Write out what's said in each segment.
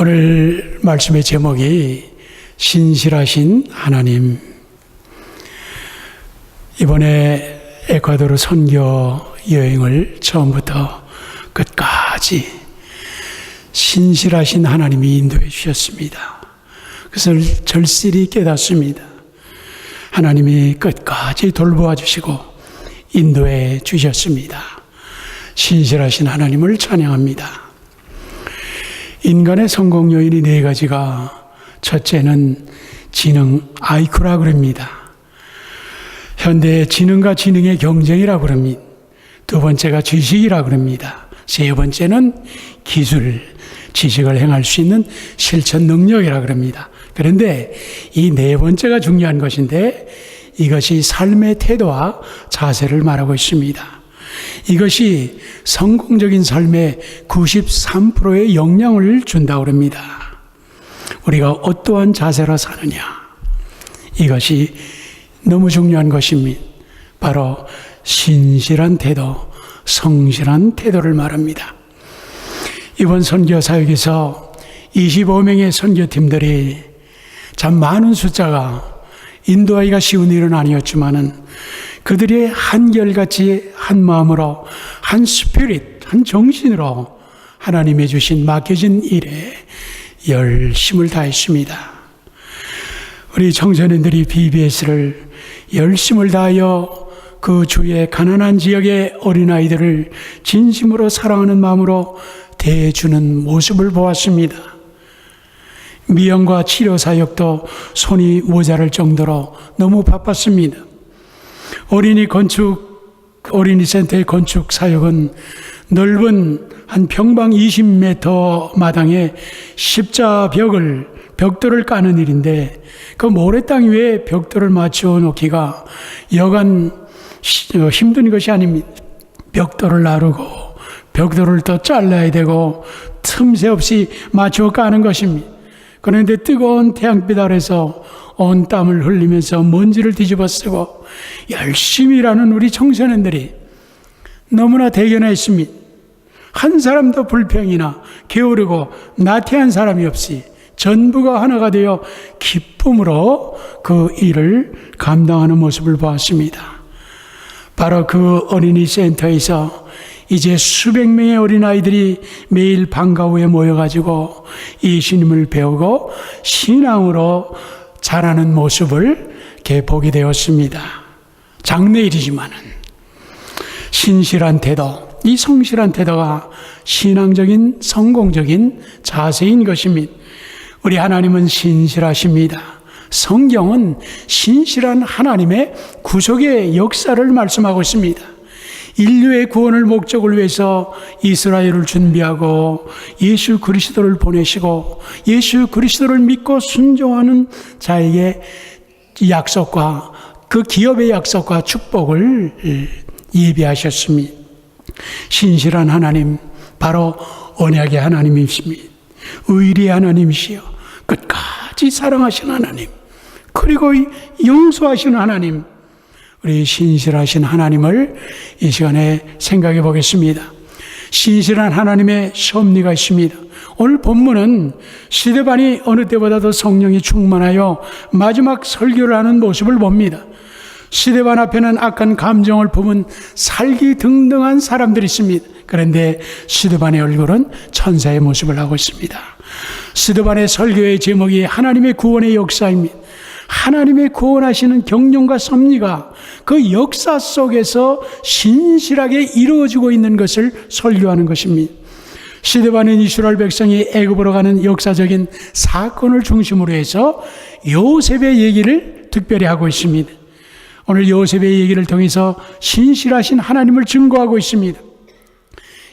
오늘 말씀의 제목이 신실하신 하나님. 이번에 에콰도르 선교 여행을 처음부터 끝까지 신실하신 하나님이 인도해 주셨습니다. 그것을 절실히 깨닫습니다. 하나님이 끝까지 돌보아 주시고 인도해 주셨습니다. 신실하신 하나님을 찬양합니다. 인간의 성공 요인이 네 가지가, 첫째는 지능, IQ라 그럽니다. 현대의 지능과 지능의 경쟁이라 그럽니다. 두 번째가 지식이라 그럽니다. 세 번째는 기술, 지식을 행할 수 있는 실천 능력이라 그럽니다. 그런데 이 네 번째가 중요한 것인데, 이것이 삶의 태도와 자세를 말하고 있습니다. 이것이 성공적인 삶의 93%의 영향을 준다고 합니다. 우리가 어떠한 자세로 사느냐, 이것이 너무 중요한 것입니다. 바로 신실한 태도, 성실한 태도를 말합니다. 이번 선교 사역에서 25명의 선교팀들이 참 많은 숫자가 인도하기가 쉬운 일은 아니었지만은 그들이 한결같이 한 마음으로, 한 스피릿, 한 정신으로 하나님의 주신 맡겨진 일에 열심을 다했습니다. 우리 청소년들이 BBS를 열심을 다하여 그 주의 가난한 지역의 어린아이들을 진심으로 사랑하는 마음으로 대해주는 모습을 보았습니다. 미용과 치료 사역도 손이 모자랄 정도로 너무 바빴습니다. 어린이 센터의 건축 사역은 넓은 한 평방 20m 마당에 벽돌을 까는 일인데, 그 모래땅 위에 벽돌을 맞춰 놓기가 여간 힘든 것이 아닙니다. 벽돌을 나르고 벽돌을 또 잘라야 되고 틈새 없이 맞춰 까는 것입니다. 그런데 뜨거운 태양빛 아래서 온 땀을 흘리면서 먼지를 뒤집어 쓰고 열심히 일하는 우리 청소년들이 너무나 대견했습니다. 한 사람도 불평이나 게으르고 나태한 사람이 없이 전부가 하나가 되어 기쁨으로 그 일을 감당하는 모습을 보았습니다. 바로 그 어린이 센터에서 이제 수백 명의 어린아이들이 매일 방과 후에 모여가지고 예수님을 배우고 신앙으로 자라는 모습을 보게 되었습니다. 장래일이지만은 신실한 태도, 이 성실한 태도가 신앙적인 성공적인 자세인 것입니다. 우리 하나님은 신실하십니다. 성경은 신실한 하나님의 구속의 역사를 말씀하고 있습니다. 인류의 구원을 목적을 위해서 이스라엘을 준비하고 예수 그리스도를 보내시고 예수 그리스도를 믿고 순종하는 자에게 약속과 그 기업의 약속과 축복을 예비하셨습니다. 신실한 하나님, 바로 언약의 하나님이십니다. 의리의 하나님이시여 끝까지 사랑하시는 하나님, 그리고 용서하시는 하나님, 우리 신실하신 하나님을 이 시간에 생각해 보겠습니다. 신실한 하나님의 섭리가 있습니다. 오늘 본문은 스데반이 어느 때보다도 성령이 충만하여 마지막 설교를 하는 모습을 봅니다. 스데반 앞에는 악한 감정을 품은 살기등등한 사람들이 있습니다. 그런데 스데반의 얼굴은 천사의 모습을 하고 있습니다. 스데반의 설교의 제목이 하나님의 구원의 역사입니다. 하나님의 구원하시는 경륜과 섭리가 그 역사 속에서 신실하게 이루어지고 있는 것을 설교하는 것입니다. 스데반은 이스라엘 백성이 애굽으로 가는 역사적인 사건을 중심으로 해서 요셉의 얘기를 특별히 하고 있습니다. 오늘 요셉의 얘기를 통해서 신실하신 하나님을 증거하고 있습니다.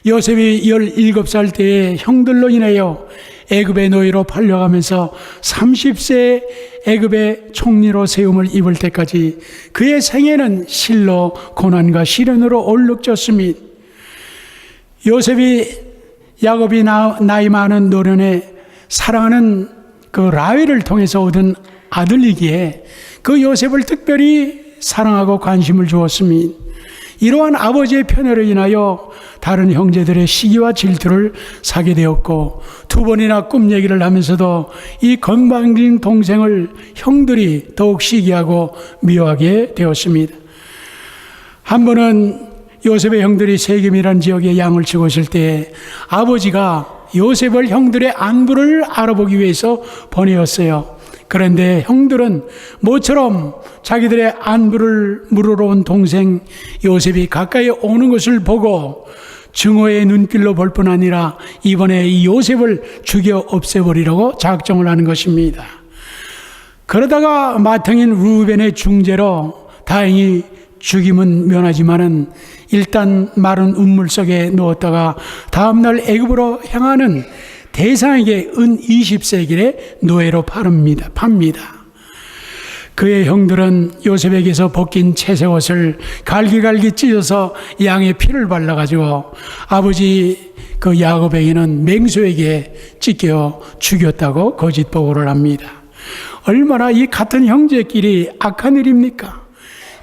요셉이 17살 때에 형들로 인하여 애굽의 노예로 팔려가면서 30세 애굽의 총리로 세움을 입을 때까지 그의 생애는 실로 고난과 시련으로 얼룩졌습니다. 요셉이 야곱이 나이 많은 노년에 사랑하는 그 라헬을 통해서 얻은 아들이기에 그 요셉을 특별히 사랑하고 관심을 주었습니다. 이러한 아버지의 편애로 인하여 다른 형제들의 시기와 질투를 사게 되었고, 두 번이나 꿈 얘기를 하면서도 이 건방진 동생을 형들이 더욱 시기하고 미워하게 되었습니다. 한 번은 요셉의 형들이 세겜이라는 지역에 양을 치고 있을 때 아버지가 요셉을 형들의 안부를 알아보기 위해서 보내었어요. 그런데 형들은 모처럼 자기들의 안부를 물으러 온 동생 요셉이 가까이 오는 것을 보고 증오의 눈길로 볼 뿐 아니라 이번에 이 요셉을 죽여 없애버리려고 작정을 하는 것입니다. 그러다가 맏형인 루벤의 중재로 다행히 죽임은 면하지만은 일단 마른 우물 속에 넣었다가 다음날 애굽으로 향하는 대상에게 은 20세겔의 노예로 팝니다. 그의 형들은 요셉에게서 벗긴 채색 옷을 갈기갈기 찢어서 양의 피를 발라가지고 아버지 그 야곱에게는 맹수에게 찢겨 죽였다고 거짓 보고를 합니다. 얼마나 이 같은 형제끼리 악한 일입니까?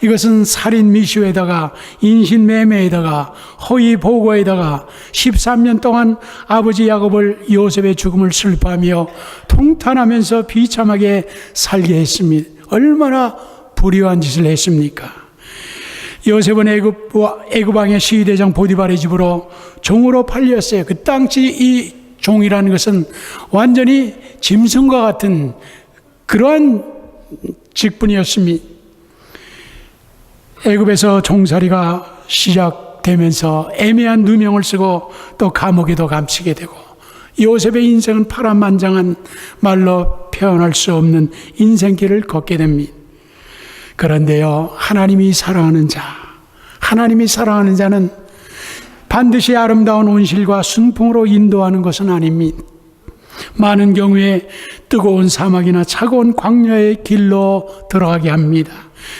이것은 살인 미수에다가 인신매매에다가 허위 보고에다가 13년 동안 아버지 야곱을 요셉의 죽음을 슬퍼하며 통탄하면서 비참하게 살게 했습니다. 얼마나 불의한 짓을 했습니까? 요셉은 애굽 왕의 시위대장 보디발의 집으로 종으로 팔렸어요. 그 당시 이 종이라는 것은 완전히 짐승과 같은 그러한 직분이었습니다. 애굽에서 종살이가 시작되면서 애매한 누명을 쓰고 또 감옥에도 감치게 되고 요셉의 인생은 파란만장한 말로 표현할 수 없는 인생길을 걷게 됩니다. 그런데요, 하나님이 사랑하는 자는 반드시 아름다운 온실과 순풍으로 인도하는 것은 아닙니다. 많은 경우에 뜨거운 사막이나 차가운 광야의 길로 들어가게 합니다.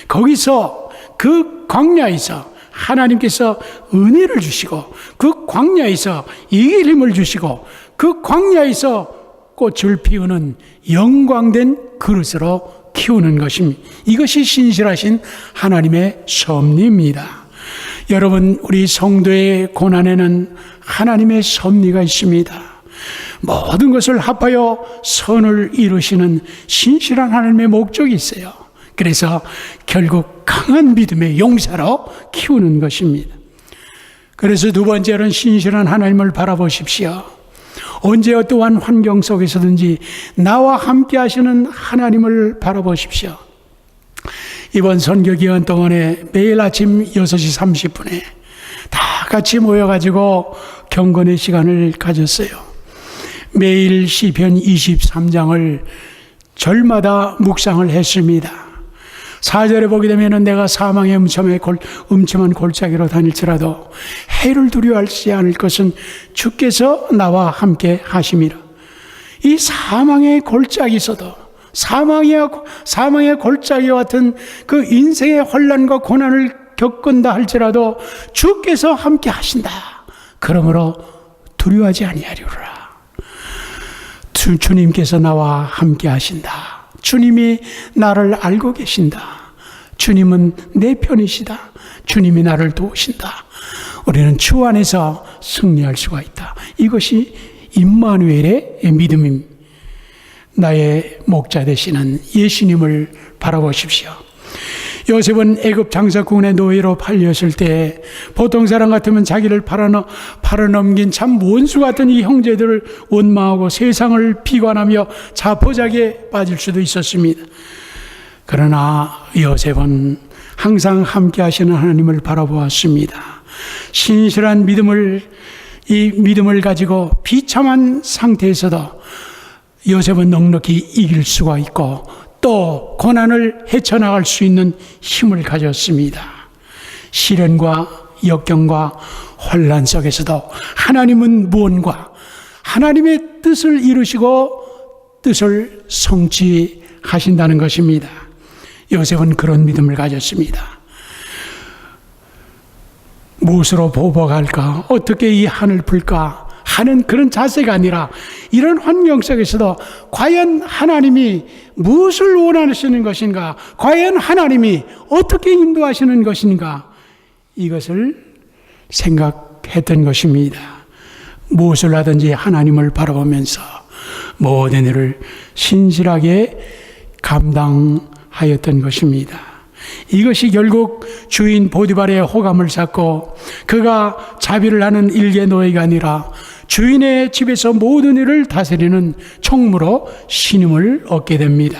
거기서 그 광야에서 하나님께서 은혜를 주시고 그 광야에서 이길 힘을 주시고 그 광야에서 꽃을 피우는 영광된 그릇으로 키우는 것입니다. 이것이 신실하신 하나님의 섭리입니다. 여러분, 우리 성도의 고난에는 하나님의 섭리가 있습니다. 모든 것을 합하여 선을 이루시는 신실한 하나님의 목적이 있어요. 그래서 결국 강한 믿음의 용사로 키우는 것입니다. 그래서 두 번째는 신실한 하나님을 바라보십시오. 언제 어떠한 환경 속에서든지 나와 함께 하시는 하나님을 바라보십시오. 이번 선교 기간 동안에 매일 아침 6시 30분에 다 같이 모여가지고 경건의 시간을 가졌어요. 매일 시편 23장을 절마다 묵상을 했습니다. 4절에 보게 되면 내가 사망의 음침한 골짜기로 다닐지라도 해를 두려워하지 않을 것은 주께서 나와 함께 하심이라. 이 사망의 골짜기에서도 사망의 골짜기와 같은 그 인생의 혼란과 고난을 겪은다 할지라도 주께서 함께 하신다. 그러므로 두려워하지 아니하리라. 주님께서 나와 함께 하신다. 주님이 나를 알고 계신다. 주님은 내 편이시다. 주님이 나를 도우신다. 우리는 주 안에서 승리할 수가 있다. 이것이 임마누엘의 믿음입니다. 나의 목자 되시는 예수님을 바라보십시오. 요셉은 애굽 장사꾼의 노예로 팔렸을 때 보통 사람 같으면 자기를 팔아넘긴 참 원수 같은 이 형제들을 원망하고 세상을 비관하며 자포자기에 빠질 수도 있었습니다. 그러나 요셉은 항상 함께 하시는 하나님을 바라보았습니다. 신실한 이 믿음을 가지고 비참한 상태에서도 요셉은 넉넉히 이길 수가 있고 또 고난을 헤쳐나갈 수 있는 힘을 가졌습니다. 시련과 역경과 혼란 속에서도 하나님은 무언가 하나님의 뜻을 이루시고 뜻을 성취하신다는 것입니다. 요셉은 그런 믿음을 가졌습니다. 무엇으로 보복할까? 어떻게 이 한을 풀까? 하는 그런 자세가 아니라 이런 환경 속에서도 과연 하나님이 무엇을 원하시는 것인가? 과연 하나님이 어떻게 인도하시는 것인가? 이것을 생각해 했던 것입니다. 무엇을 하든지 하나님을 바라보면서 모든 일을 신실하게 감당하였던 것입니다. 이것이 결국 주인 보디발의 호감을 샀고 그가 자비를 하는 일개 노예가 아니라 주인의 집에서 모든 일을 다스리는 총무로 신임을 얻게 됩니다.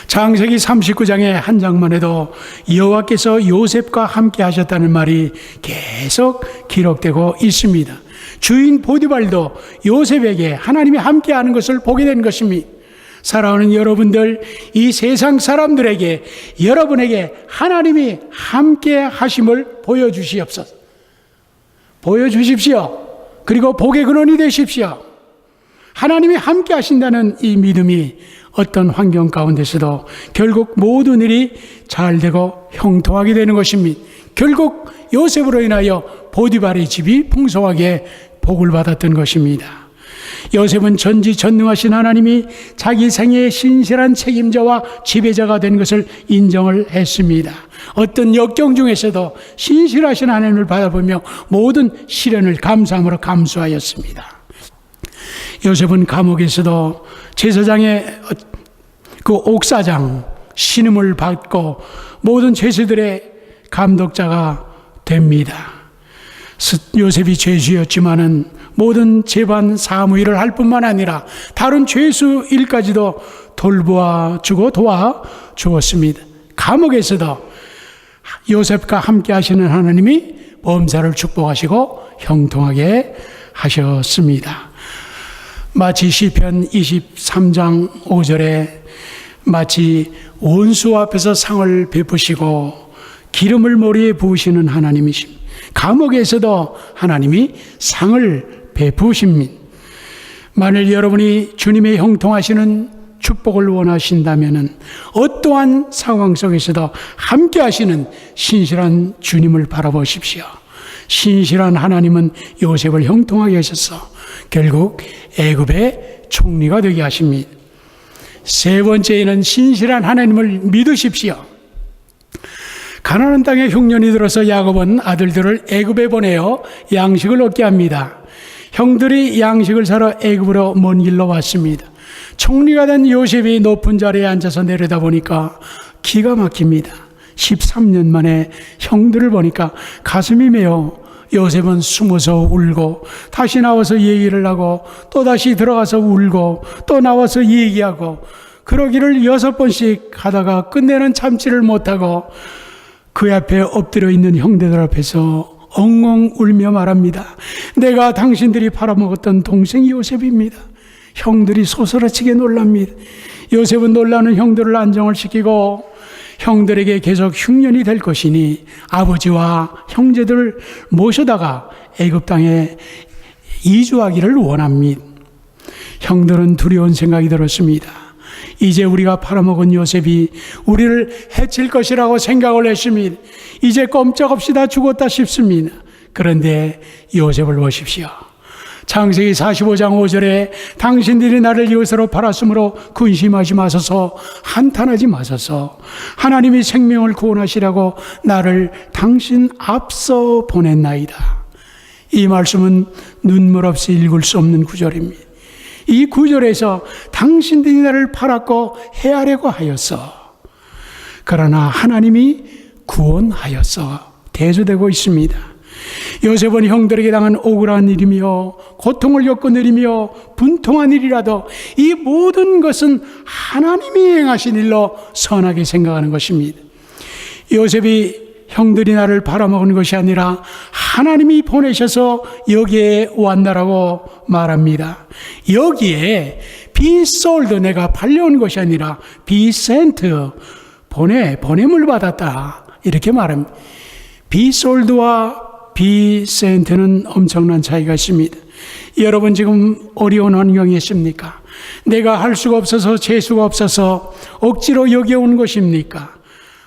창세기 39장의 한 장면에도 여호와께서 요셉과 함께 하셨다는 말이 계속 기록되고 있습니다. 주인 보디발도 요셉에게 하나님이 함께 하는 것을 보게 된 것입니다. 사랑하는 여러분들, 이 세상 사람들에게 여러분에게 하나님이 함께 하심을 보여주시옵소서. 보여주십시오. 그리고 복의 근원이 되십시오. 하나님이 함께 하신다는 이 믿음이 어떤 환경 가운데서도 결국 모든 일이 잘 되고 형통하게 되는 것입니다. 결국 요셉으로 인하여 보디발의 집이 풍성하게 복을 받았던 것입니다. 요셉은 전지전능하신 하나님이 자기 생애의 신실한 책임자와 지배자가 된 것을 인정을 했습니다. 어떤 역경 중에서도 신실하신 하나님을 바라보며 모든 시련을 감사함으로 감수하였습니다. 요셉은 감옥에서도 제사장의 그 옥사장 신임을 받고 모든 죄수들의 감독자가 됩니다. 요셉이 죄수였지만은 모든 재반 사무일을 할 뿐만 아니라 다른 죄수 일까지도 돌보아주고 도와주었습니다. 감옥에서도 요셉과 함께 하시는 하나님이 범사를 축복하시고 형통하게 하셨습니다. 마치 시편 23장 5절에 마치 원수 앞에서 상을 베푸시고 기름을 머리에 부으시는 하나님이십니다. 감옥에서도 하나님이 상을 베푸십니다. 만일 여러분이 주님의 형통하시는 축복을 원하신다면 어떠한 상황 속에서도 함께 하시는 신실한 주님을 바라보십시오. 신실한 하나님은 요셉을 형통하게 하셔서 결국 애굽의 총리가 되게 하십니다. 세 번째는 신실한 하나님을 믿으십시오. 가나안 땅에 흉년이 들어서 야곱은 아들들을 애굽에 보내어 양식을 얻게 합니다. 형들이 양식을 사러 애굽으로 먼 길로 왔습니다. 총리가 된 요셉이 높은 자리에 앉아서 내려다보니까 기가 막힙니다. 13년 만에 형들을 보니까 가슴이 메어 요셉은 숨어서 울고 다시 나와서 얘기를 하고 또 다시 들어가서 울고 또 나와서 얘기하고 그러기를 6번씩 하다가 끝내는 참지를 못하고 그 앞에 엎드려 있는 형제들 앞에서 엉엉 울며 말합니다. 내가 당신들이 팔아먹었던 동생이 요셉입니다. 형들이 소스라치게 놀랍니다. 요셉은 놀라는 형들을 안정을 시키고 형들에게 계속 흉년이 될 것이니 아버지와 형제들을 모셔다가 애굽 땅에 이주하기를 원합니다. 형들은 두려운 생각이 들었습니다. 이제 우리가 팔아먹은 요셉이 우리를 해칠 것이라고 생각을 했습니다. 이제 꼼짝없이 다 죽었다 싶습니다. 그런데 요셉을 보십시오. 창세기 45장 5절에 당신들이 나를 이웃으로 팔았으므로 근심하지 마소서, 한탄하지 마소서. 하나님이 생명을 구원하시라고 나를 당신 앞서 보냈나이다. 이 말씀은 눈물 없이 읽을 수 없는 구절입니다. 이 구절에서 당신들이 나를 팔았고 해하려고 하였어. 그러나 하나님이 구원하였어 대조되고 있습니다. 요셉은 형들에게 당한 억울한 일이며 고통을 겪은 일이며 분통한 일이라도 이 모든 것은 하나님이 행하신 일로 선하게 생각하는 것입니다. 요셉이 형들이 나를 팔아먹은 것이 아니라 하나님이 보내셔서 여기에 왔나라고 말합니다. 여기에 be sold, 내가 팔려온 것이 아니라 be sent, 보냄을 받았다 이렇게 말합니다. be sold와 be sent는 엄청난 차이가 있습니다. 여러분 지금 어려운 환경에 있습니까? 내가 할 수가 없어서 재수가 없어서 억지로 여기에 온 것입니까?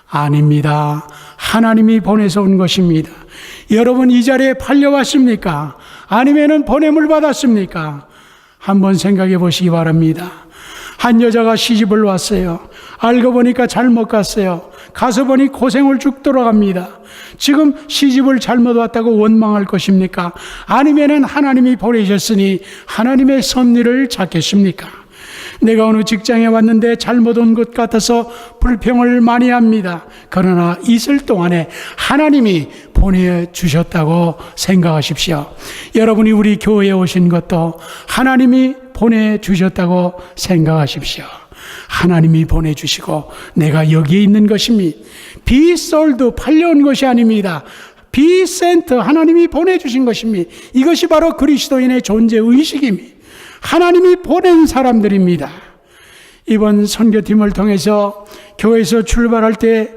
아닙니다. 하나님이 보내서 온 것입니다. 여러분 이 자리에 팔려왔습니까? 아니면은 보냄을 받았습니까? 한번 생각해 보시기 바랍니다. 한 여자가 시집을 왔어요. 알고 보니까 잘못 갔어요. 가서 보니 고생을 죽도록 합니다. 지금 시집을 잘못 왔다고 원망할 것입니까? 아니면은 하나님이 보내셨으니 하나님의 섭리를 찾겠습니까? 내가 어느 직장에 왔는데 잘못 온 것 같아서 불평을 많이 합니다. 그러나 있을 동안에 하나님이 보내주셨다고 생각하십시오. 여러분이 우리 교회에 오신 것도 하나님이 보내주셨다고 생각하십시오. 하나님이 보내주시고 내가 여기에 있는 것입니다. be sold, 팔려온 것이 아닙니다. be sent, 하나님이 보내주신 것입니다. 이것이 바로 그리스도인의 존재의식입니다. 하나님이 보낸 사람들입니다. 이번 선교팀을 통해서 교회에서 출발할 때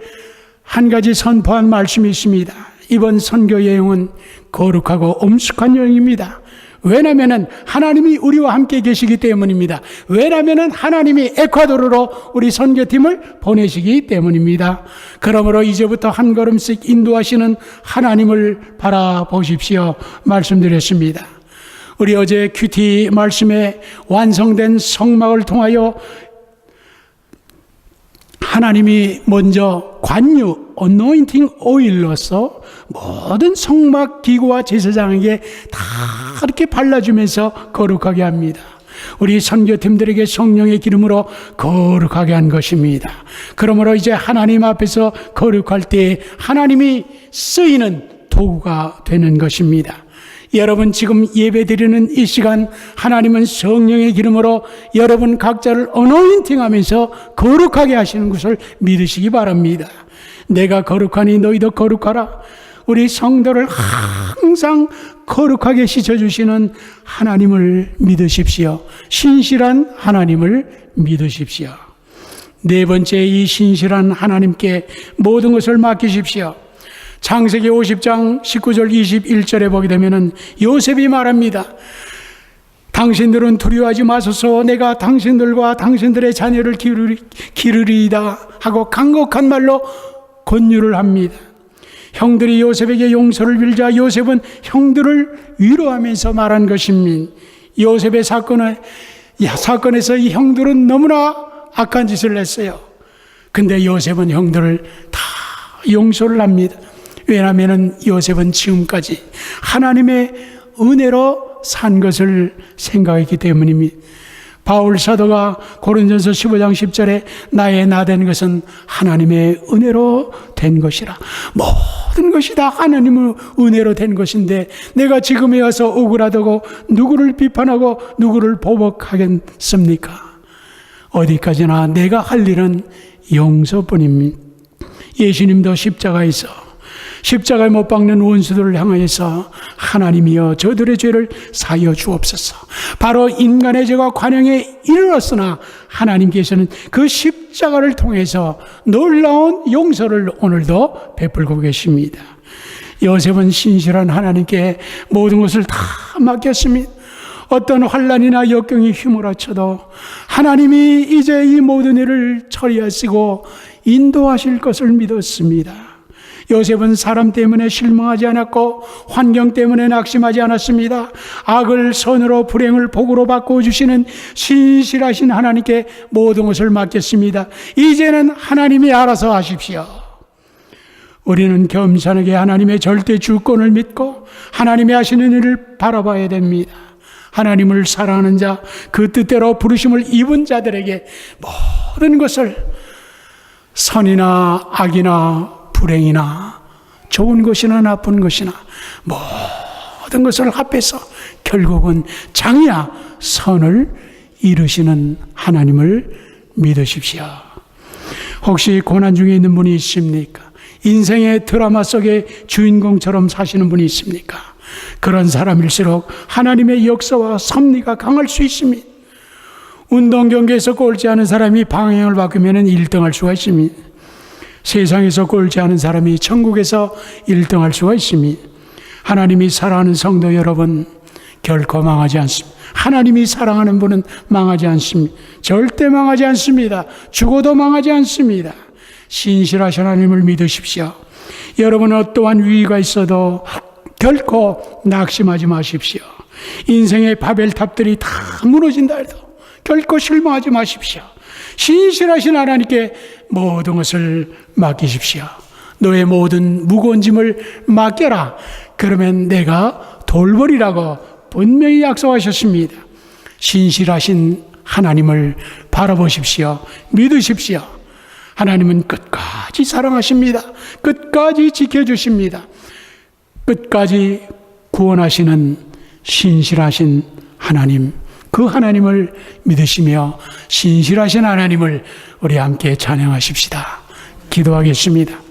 한 가지 선포한 말씀이 있습니다. 이번 선교 여행은 거룩하고 엄숙한 여행입니다. 왜냐하면 하나님이 우리와 함께 계시기 때문입니다. 왜냐하면 하나님이 에콰도르로 우리 선교팀을 보내시기 때문입니다. 그러므로 이제부터 한 걸음씩 인도하시는 하나님을 바라보십시오 말씀드렸습니다. 우리 어제 큐티 말씀에 완성된 성막을 통하여 하나님이 먼저 관유, 어노인팅 오일로서 모든 성막 기구와 제사장에게 다 이렇게 발라주면서 거룩하게 합니다. 우리 선교팀들에게 성령의 기름으로 거룩하게 한 것입니다. 그러므로 이제 하나님 앞에서 거룩할 때 하나님이 쓰이는 도구가 되는 것입니다. 여러분 지금 예배드리는 이 시간 하나님은 성령의 기름으로 여러분 각자를 어노인팅하면서 거룩하게 하시는 것을 믿으시기 바랍니다. 내가 거룩하니 너희도 거룩하라. 우리 성도를 항상 거룩하게 씻어주시는 하나님을 믿으십시오. 신실한 하나님을 믿으십시오. 네 번째, 이 신실한 하나님께 모든 것을 맡기십시오. 창세기 50장 19절 21절에 보게 되면은 요셉이 말합니다. 당신들은 두려워하지 마소서. 내가 당신들과 당신들의 자녀를 기르리이다 하고 강력한 말로 권유를 합니다. 형들이 요셉에게 용서를 빌자 요셉은 형들을 위로하면서 말한 것입니다. 요셉의 사건에서 이 형들은 너무나 악한 짓을 했어요. 근데 요셉은 형들을 다 용서를 합니다. 왜냐하면 요셉은 지금까지 하나님의 은혜로 산 것을 생각했기 때문입니다. 바울 사도가 고린도전서 15장 10절에 나의 나된 것은 하나님의 은혜로 된 것이라. 모든 것이 다 하나님의 은혜로 된 것인데 내가 지금에 와서 억울하다고 누구를 비판하고 누구를 보복하겠습니까? 어디까지나 내가 할 일은 용서뿐입니다. 예수님도 십자가에 못 박는 원수들을 향하여서 하나님이여 저들의 죄를 사하여 주옵소서. 바로 인간의 죄가 관영에 이르렀으나 하나님께서는 그 십자가를 통해서 놀라운 용서를 오늘도 베풀고 계십니다. 요셉은 신실한 하나님께 모든 것을 다 맡겼습니다. 어떤 환난이나 역경이 휘몰아쳐도 하나님이 이제 이 모든 일을 처리하시고 인도하실 것을 믿었습니다. 요셉은 사람 때문에 실망하지 않았고 환경 때문에 낙심하지 않았습니다. 악을 선으로 불행을 복으로 바꿔주시는 신실하신 하나님께 모든 것을 맡겼습니다. 이제는 하나님이 알아서 하십시오. 우리는 겸손하게 하나님의 절대 주권을 믿고 하나님이 하시는 일을 바라봐야 됩니다. 하나님을 사랑하는 자, 그 뜻대로 부르심을 입은 자들에게 모든 것을 선이나 악이나 불행이나 좋은 것이나 나쁜 것이나 모든 것을 합해서 결국은 장이야 선을 이루시는 하나님을 믿으십시오. 혹시 고난 중에 있는 분이 있습니까? 인생의 드라마 속의 주인공처럼 사시는 분이 있습니까? 그런 사람일수록 하나님의 역사와 섭리가 강할 수 있습니다. 운동 경기에서 꼴찌하는 사람이 방향을 바꾸면 1등할 수가 있습니다. 세상에서 꼴찌하는 사람이 천국에서 1등할 수가 있습니다. 하나님이 사랑하는 성도 여러분, 결코 망하지 않습니다. 하나님이 사랑하는 분은 망하지 않습니다. 절대 망하지 않습니다. 죽어도 망하지 않습니다. 신실하신 하나님을 믿으십시오. 여러분 어떠한 위기가 있어도 결코 낙심하지 마십시오. 인생의 바벨탑들이 다 무너진다 해도 결코 실망하지 마십시오. 신실하신 하나님께 모든 것을 맡기십시오. 너의 모든 무거운 짐을 맡겨라. 그러면 내가 돌보리라고 분명히 약속하셨습니다. 신실하신 하나님을 바라보십시오. 믿으십시오. 하나님은 끝까지 사랑하십니다. 끝까지 지켜주십니다. 끝까지 구원하시는 신실하신 하나님, 그 하나님을 믿으시며 신실하신 하나님을 우리 함께 찬양하십시다. 기도하겠습니다.